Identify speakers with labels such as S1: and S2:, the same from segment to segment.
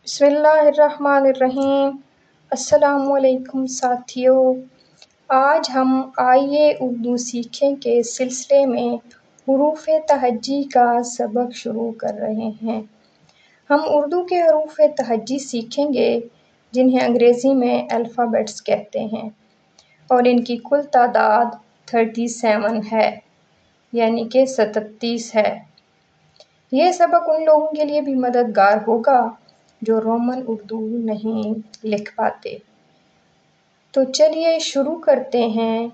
S1: بسم اللہ الرحمن الرحیم۔ السلام علیکم ساتھیو، آج ہم آئیے اردو سیکھیں کے سلسلے میں حروف تہجی کا سبق شروع کر رہے ہیں۔ ہم اردو کے حروف تہجی سیکھیں گے جنہیں انگریزی میں الفابیٹس کہتے ہیں، اور ان کی کل تعداد 37 ہے، یعنی کہ 37 ہے۔ یہ سبق ان لوگوں کے لیے بھی مددگار ہوگا جو رومن اردو نہیں لکھ پاتے۔ تو چلیے شروع کرتے ہیں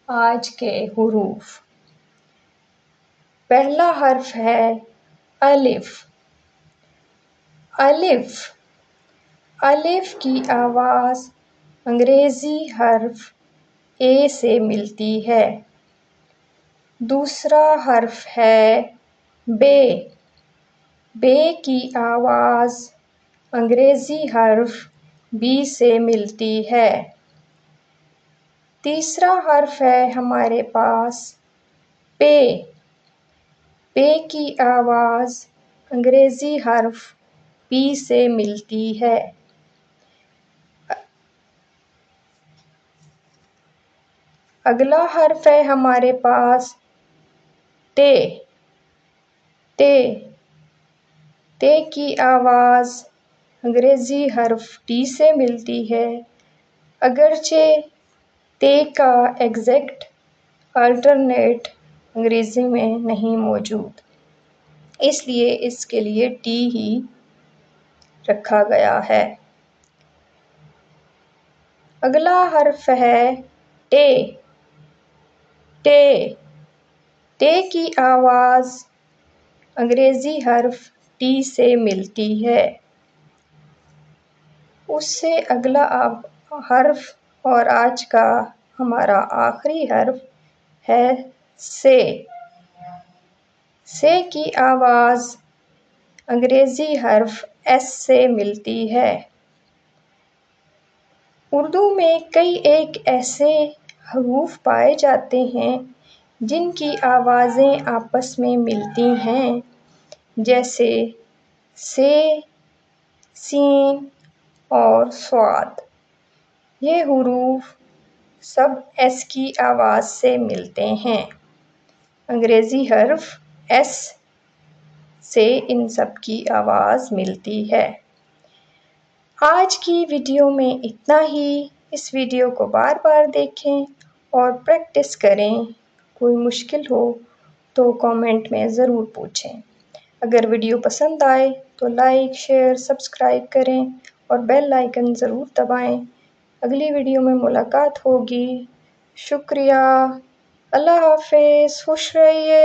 S1: آج کے حروف۔ پہلا حرف ہے الف۔ الف الف کی آواز انگریزی حرف اے سے ملتی ہے۔ دوسرا حرف ہے بے۔ بے کی آواز انگریزی حرف بی سے ملتی ہے۔ تیسرا حرف ہے ہمارے پاس پے۔ پے کی آواز انگریزی حرف پی سے ملتی ہے۔ اگلا حرف ہے ہمارے پاس ٹے۔ ٹے ٹے کی آواز انگریزی حرف ٹی سے ملتی ہے، اگرچہ ٹے کا ایگزیکٹ آلٹرنیٹ انگریزی میں نہیں موجود، اس لیے اس کے لیے ٹی ہی رکھا گیا ہے۔ اگلا حرف ہے ٹے۔ ٹے ٹے کی آواز انگریزی حرف ٹی سے ملتی ہے۔ اس سے اگلا حرف اور آج کا ہمارا آخری حرف ہے سے۔ سے کی آواز انگریزی حرف ایس سے ملتی ہے۔ اردو میں کئی ایک ایسے حروف پائے جاتے ہیں جن کی آوازیں آپس میں ملتی ہیں، جیسے سے، سین اور صاد۔ یہ حروف سب ایس کی آواز سے ملتے ہیں۔ انگریزی حرف ایس سے ان سب کی آواز ملتی ہے۔ آج کی ویڈیو میں اتنا ہی۔ اس ویڈیو کو بار بار دیکھیں اور پریکٹس کریں۔ کوئی مشکل ہو تو کامنٹ میں ضرور پوچھیں۔ اگر ویڈیو پسند آئے تو لائک، شیئر، سبسکرائب کریں اور بیل آئیکن ضرور دبائیں۔ اگلی ویڈیو میں ملاقات ہوگی۔ شکریہ۔ اللہ حافظ۔ خوش رہیے۔